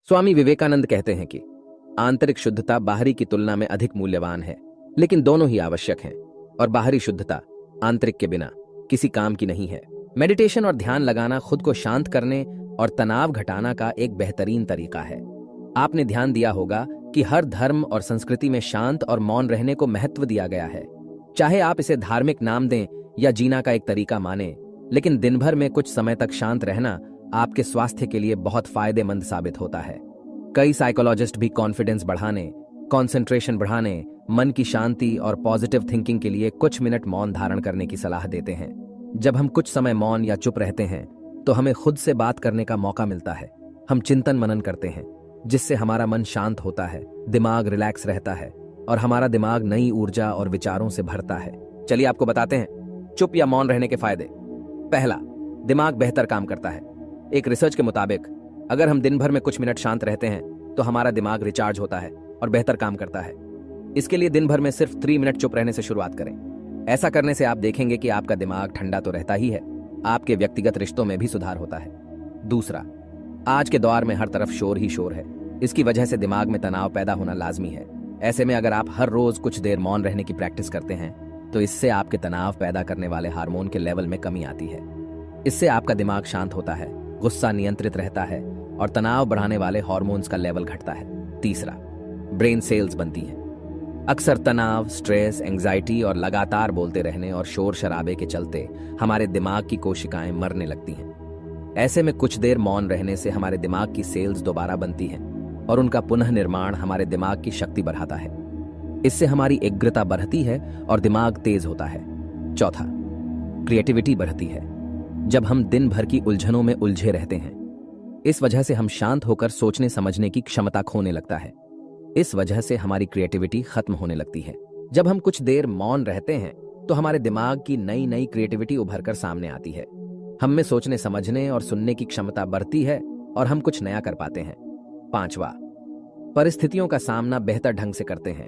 स्वामी विवेकानंद कहते हैं कि आंतरिक शुद्धता बाहरी की तुलना में अधिक मूल्यवान है, लेकिन दोनों ही आवश्यक हैं और बाहरी शुद्धता आंतरिक के बिना किसी काम की नहीं है। मेडिटेशन और ध्यान लगाना खुद को शांत करने और तनाव घटाना का एक बेहतरीन तरीका है। आपने ध्यान दिया होगा कि हर धर्म और संस्कृति में शांत और मौन रहने को महत्व दिया गया है। चाहे आप इसे धार्मिक नाम दें या जीना का एक तरीका माने, लेकिन दिन भर में कुछ समय तक शांत रहना आपके स्वास्थ्य के लिए बहुत फायदेमंद साबित होता है। कई साइकोलॉजिस्ट भी कॉन्फिडेंस बढ़ाने, कंसंट्रेशन बढ़ाने, मन की शांति और पॉजिटिव थिंकिंग के लिए कुछ मिनट मौन धारण करने की सलाह देते हैं। जब हम कुछ समय मौन या चुप रहते हैं तो हमें खुद से बात करने का मौका मिलता है। हम चिंतन मनन करते हैं, जिससे हमारा मन शांत होता है, दिमाग रिलैक्स रहता है और हमारा दिमाग नई ऊर्जा और विचारों से भरता है। चलिए आपको बताते हैं चुप या मौन रहने के फायदे। पहला, दिमाग बेहतर काम करता है। एक रिसर्च के मुताबिक अगर हम दिन भर में कुछ मिनट शांत रहते हैं तो हमारा दिमाग रिचार्ज होता है और बेहतर काम करता है। इसके लिए दिन भर में सिर्फ 3 मिनट चुप रहने से शुरुआत करें। ऐसा करने से आप देखेंगे कि आपका दिमाग ठंडा तो रहता ही है, आपके व्यक्तिगत रिश्तों में भी सुधार होता है। दूसरा, आज के दौर में हर तरफ शोर ही शोर है। इसकी वजह से दिमाग में तनाव पैदा होना लाजमी है। ऐसे में अगर आप हर रोज कुछ देर मौन रहने की प्रैक्टिस करते हैं तो इससे आपके तनाव पैदा करने वाले हार्मोन के लेवल में कमी आती है। इससे आपका दिमाग शांत होता है, गुस्सा नियंत्रित रहता है और तनाव बढ़ाने वाले हार्मोन्स का लेवल घटता है। तीसरा, ब्रेन सेल्स बनती हैं। अक्सर तनाव, स्ट्रेस, एंजाइटी और लगातार बोलते रहने और शोर शराबे के चलते हमारे दिमाग की कोशिकाएं मरने लगती हैं। ऐसे में कुछ देर मौन रहने से हमारे दिमाग की सेल्स दोबारा बनती हैं और उनका पुनः निर्माण हमारे दिमाग की शक्ति बढ़ाता है। इससे हमारी एकाग्रता बढ़ती है और दिमाग तेज होता है। चौथा, क्रिएटिविटी बढ़ती है। जब हम दिन भर की उलझनों में उलझे रहते हैं, इस वजह से हम शांत होकर सोचने समझने की क्षमता खोने लगता है। इस वजह से हमारी क्रिएटिविटी खत्म होने लगती है। जब हम कुछ देर मौन रहते हैं तो हमारे दिमाग की नई नई क्रिएटिविटी उभर कर सामने आती है। हम में सोचने समझने और सुनने की क्षमता बढ़ती है और हम कुछ नया कर पाते हैं। पांचवा, परिस्थितियों का सामना बेहतर ढंग से करते हैं।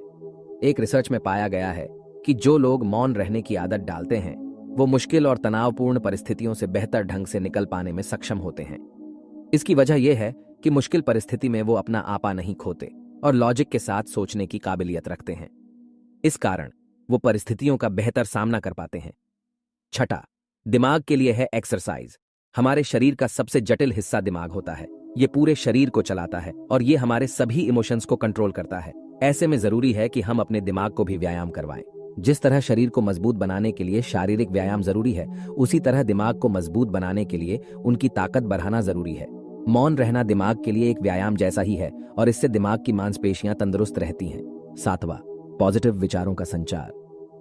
एक रिसर्च में पाया गया है कि जो लोग मौन रहने की आदत डालते हैं वो मुश्किल और तनावपूर्ण परिस्थितियों से बेहतर ढंग से निकल पाने में सक्षम होते हैं। इसकी वजह यह है कि मुश्किल परिस्थिति में वो अपना आपा नहीं खोते और लॉजिक के साथ सोचने की काबिलियत रखते हैं। इस कारण वो परिस्थितियों का बेहतर सामना कर पाते हैं। छठा, दिमाग के लिए है एक्सरसाइज। हमारे शरीर का सबसे जटिल हिस्सा दिमाग होता है। ये पूरे शरीर को चलाता है और ये हमारे सभी इमोशंस को कंट्रोल करता है। ऐसे में जरूरी है कि हम अपने दिमाग को भी व्यायाम करवाएं। जिस तरह शरीर को मजबूत बनाने के लिए शारीरिक व्यायाम जरूरी है, उसी तरह दिमाग को मजबूत बनाने के लिए उनकी ताकत बढ़ाना जरूरी है। मौन रहना दिमाग के लिए एक व्यायाम जैसा ही है और इससे दिमाग की मांसपेशियां तंदुरुस्त रहती हैं। सातवां, पॉजिटिव विचारों का संचार।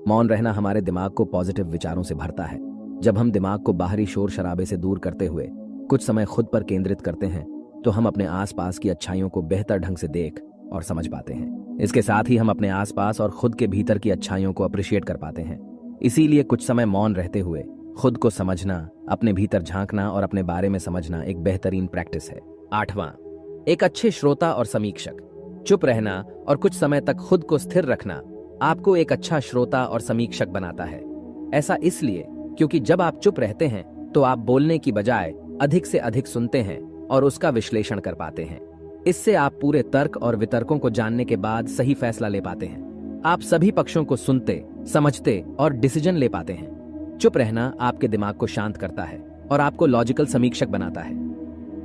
मौन रहना हमारे दिमाग को पॉजिटिव विचारों से भरता है। जब हम दिमाग को बाहरी शोर शराबे से दूर करते हुए कुछ समय खुद पर केंद्रित करते हैं तो हम अपने आसपास की अच्छाइयों को बेहतर ढंग से देख और समझ पाते हैं। इसके साथ ही हम अपने आसपास और खुद के भीतर की अच्छाइयों को अप्रिशिएट कर पाते हैं। इसीलिए कुछ समय मौन रहते हुए खुद को समझना, अपने भीतर झांकना और अपने बारे में समझना एक बेहतरीन प्रैक्टिस है। आठवां, एक अच्छे श्रोता और समीक्षक। चुप रहना और कुछ समय तक खुद को स्थिर रखना आपको एक अच्छा श्रोता और समीक्षक बनाता है। ऐसा इसलिए क्योंकि जब आप चुप रहते हैं तो आप बोलने की बजाय अधिक से अधिक सुनते हैं और उसका विश्लेषण कर पाते हैं। इससे आप पूरे तर्क और वितर्कों को जानने के बाद सही फैसला ले पाते हैं। आप सभी पक्षों को सुनते, समझते और डिसीजन ले पाते हैं। चुप रहना आपके दिमाग को शांत करता है और आपको लॉजिकल समीक्षक बनाता है।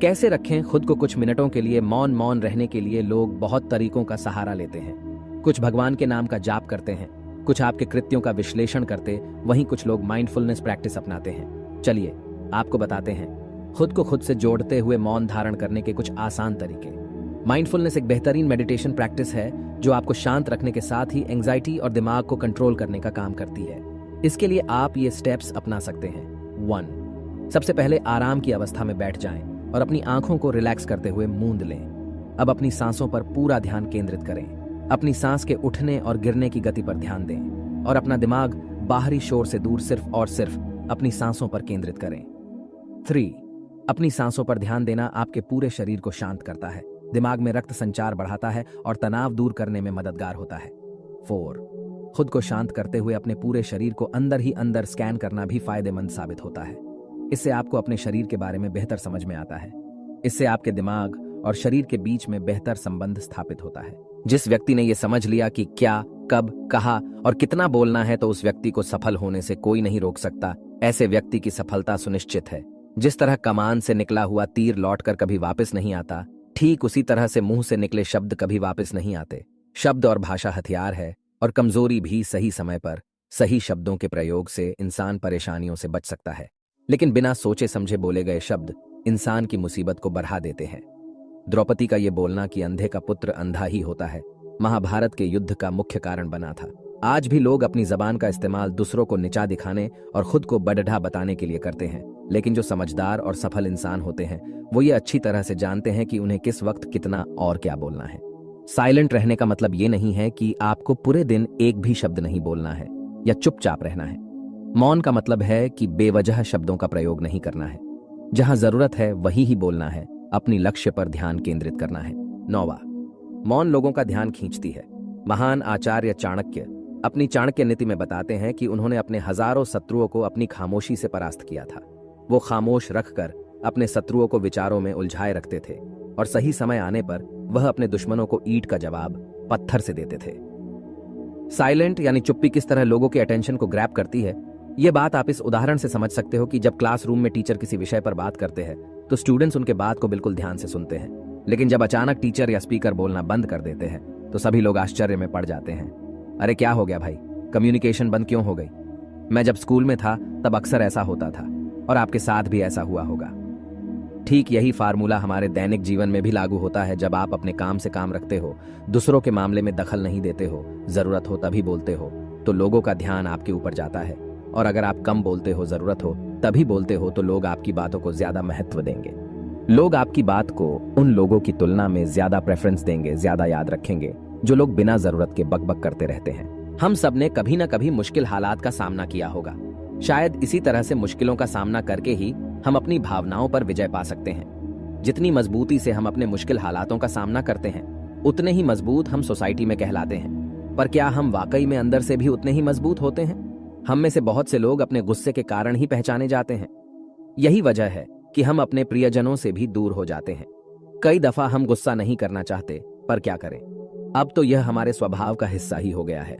कैसे रखें खुद को कुछ मिनटों के लिए मौन रहने के लिए लोग बहुत तरीकों का सहारा लेते हैं। कुछ भगवान के नाम का जाप करते हैं, कुछ आपके कृत्यों का विश्लेषण करते, वहीं कुछ लोग माइंडफुलनेस प्रैक्टिस अपनाते हैं। चलिए आपको बताते हैं खुद को खुद से जोड़ते हुए मौन धारण करने के कुछ आसान तरीके। माइंडफुलनेस एक बेहतरीन मेडिटेशन प्रैक्टिस है जो आपको शांत रखने के साथ ही एंजाइटी और दिमाग को कंट्रोल करने का काम करती है। इसके लिए आप ये स्टेप्स अपना सकते हैं। 1, सबसे पहले आराम की अवस्था में बैठ जाएं और अपनी आंखों को रिलैक्स करते हुए मूंद लें। अब अपनी सांसों पर पूरा ध्यान केंद्रित करें। अपनी सांस के उठने और गिरने की गति पर ध्यान दें और अपना दिमाग बाहरी शोर से दूर सिर्फ और सिर्फ अपनी सांसों पर केंद्रित करें। 3, अपनी सांसों पर ध्यान देना आपके पूरे शरीर को शांत करता है, दिमाग में रक्त संचार बढ़ाता है और तनाव दूर करने में मददगार होता है। 4, खुद को शांत करते हुए अपने पूरे शरीर को अंदर ही अंदर स्कैन करना भी फायदेमंद साबित होता है। इससे आपको अपने शरीर के बारे में बेहतर समझ में आता है। इससे आपके दिमाग और शरीर के बीच में बेहतर संबंध स्थापित होता है। जिस व्यक्ति ने यह समझ लिया कि क्या, कब, कहाँ और कितना बोलना है, तो उस व्यक्ति को सफल होने से कोई नहीं रोक सकता। ऐसे व्यक्ति की सफलता सुनिश्चित है। जिस तरह कमान से निकला हुआ तीर लौटकर कभी वापस नहीं आता, ठीक उसी तरह से मुंह से निकले शब्द कभी वापस नहीं आते। शब्द और भाषा हथियार है, और कमजोरी भी सही समय पर सही शब्दों के प्रयोग से इंसान परेशानियों से बच सकता है। लेकिन बिना सोचे समझे बोले गए शब्द इंसान की मुसीबत को बढ़ा देते हैं। द्रौपदी का ये बोलना कि अंधे का पुत्र अंधा ही होता है, महाभारत के युद्ध का मुख्य कारण बना था। आज भी लोग अपनी जबान का इस्तेमाल दूसरों को नीचा दिखाने और खुद को बड़ढ़ा बताने के लिए करते हैं, लेकिन जो समझदार और सफल इंसान होते हैं वो ये अच्छी तरह से जानते हैं कि उन्हें किस वक्त कितना और क्या बोलना है। साइलेंट रहने का मतलब ये नहीं है कि आपको पूरे दिन एक भी शब्द नहीं बोलना है या चुपचाप रहना है। मौन का मतलब है कि बेवजह शब्दों का प्रयोग नहीं करना है। जहां जरूरत है वही ही बोलना है, अपनी लक्ष्य पर ध्यान केंद्रित करना है। 9वां, मौन लोगों का ध्यान खींचती है। महान आचार्य चाणक्य अपनी चाणक्य नीति में बताते हैं कि उन्होंने अपने हजारों शत्रुओं को अपनी खामोशी से परास्त किया था। वो खामोश रखकर अपने शत्रुओं को विचारों में उलझाए रखते थे, और सही समय आने पर वह अपने दुश्मनों को ईंट का जवाब पत्थर से देते थे। साइलेंट यानी चुप्पी किस तरह लोगों के अटेंशन को ग्रैब करती है, यह बात आप इस उदाहरण से समझ सकते हो कि जब क्लासरूम में टीचर किसी विषय पर बात करते हैं तो स्टूडेंट्स उनके बात को बिल्कुल ध्यान से सुनते हैं, लेकिन जब अचानक टीचर या स्पीकर बोलना बंद कर देते हैं तो सभी लोग आश्चर्य में पड़ जाते हैं। अरे क्या हो गया भाई, कम्युनिकेशन बंद क्यों हो गई? मैं जब स्कूल में था तब अक्सर ऐसा होता था, और आपके साथ भी ऐसा हुआ होगा। ठीक यही फार्मूला हमारे दैनिक जीवन में भी लागू होता है। जब आप अपने काम से काम रखते हो, दूसरों के मामले में दखल नहीं देते हो, जरूरत हो तभी बोलते हो, तो लोगों का ध्यान आपके ऊपर जाता है। और अगर आप कम बोलते हो, जरूरत हो तभी बोलते हो, तो लोग आपकी बातों को ज्यादा महत्व देंगे। लोग आपकी बात को उन लोगों की तुलना में ज्यादा प्रेफरेंस देंगे, ज्यादा याद रखेंगे, जो लोग बिना जरूरत के बकबक करते रहते हैं। हम सब ने कभी न कभी मुश्किल हालात का सामना किया होगा। शायद इसी तरह से मुश्किलों का सामना करके ही हम अपनी भावनाओं पर विजय पा सकते हैं। जितनी मजबूती से हम अपने मुश्किल हालातों का सामना करते हैं, उतने ही मजबूत हम सोसाइटी में कहलाते हैं। पर क्या हम वाकई में अंदर से भी उतने ही मजबूत होते हैं? हम में से बहुत से लोग अपने गुस्से के कारण ही पहचाने जाते हैं। यही वजह है कि हम अपने प्रियजनों से भी दूर हो जाते हैं। कई दफा हम गुस्सा नहीं करना चाहते, पर क्या करें, अब तो यह हमारे स्वभाव का हिस्सा ही हो गया है।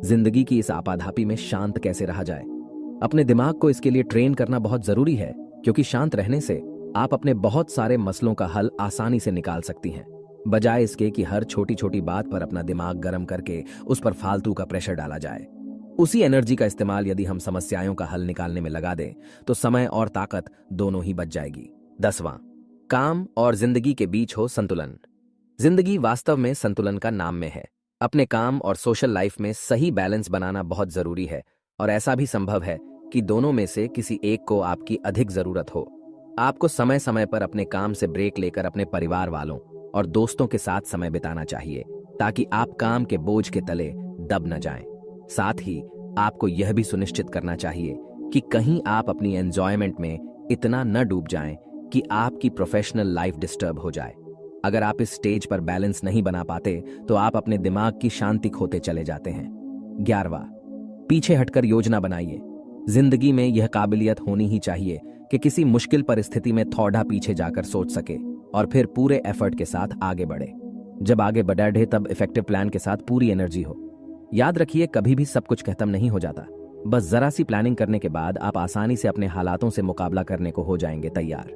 जिंदगी की इस आपाधापी में शांत कैसे रहा जाए? अपने दिमाग को इसके लिए ट्रेन करना बहुत जरूरी है, क्योंकि शांत रहने से आप अपने बहुत सारे मसलों का हल आसानी से निकाल सकती हैं, बजाय इसके कि हर छोटी छोटी बात पर अपना दिमाग गर्म करके उस पर फालतू का प्रेशर डाला जाए। उसी एनर्जी का इस्तेमाल यदि हम समस्याओं का हल निकालने में लगा दें, तो समय और ताकत दोनों ही बच जाएगी। 10वां, काम और जिंदगी के बीच हो संतुलन। जिंदगी वास्तव में संतुलन का नाम में है। अपने काम और सोशल लाइफ में सही बैलेंस बनाना बहुत जरूरी है, और ऐसा भी संभव है कि दोनों में से किसी एक को आपकी अधिक जरूरत हो। आपको समय समय पर अपने काम से ब्रेक लेकर अपने परिवार वालों और दोस्तों के साथ समय बिताना चाहिए, ताकि आप काम के बोझ के तले दब न जाएं। साथ ही आपको यह भी सुनिश्चित करना चाहिए कि कहीं आप अपनी एंजॉयमेंट में इतना न डूब जाएं कि आपकी प्रोफेशनल लाइफ डिस्टर्ब हो जाए। अगर आप इस स्टेज पर बैलेंस नहीं बना पाते, तो आप अपने दिमाग की शांति खोते चले जाते हैं। 11वां, पीछे हटकर योजना बनाइए। जिंदगी में यह काबिलियत होनी ही चाहिए कि किसी मुश्किल परिस्थिति में थोड़ा पीछे जाकर सोच सके और फिर पूरे एफर्ट के साथ आगे बढ़े। जब आगे बढ़े तब इफेक्टिव प्लान के साथ पूरी एनर्जी हो। याद रखिए, कभी भी सब कुछ खत्म नहीं हो जाता। बस जरा सी प्लानिंग करने के बाद आप आसानी से अपने हालातों से मुकाबला करने को हो जाएंगे तैयार।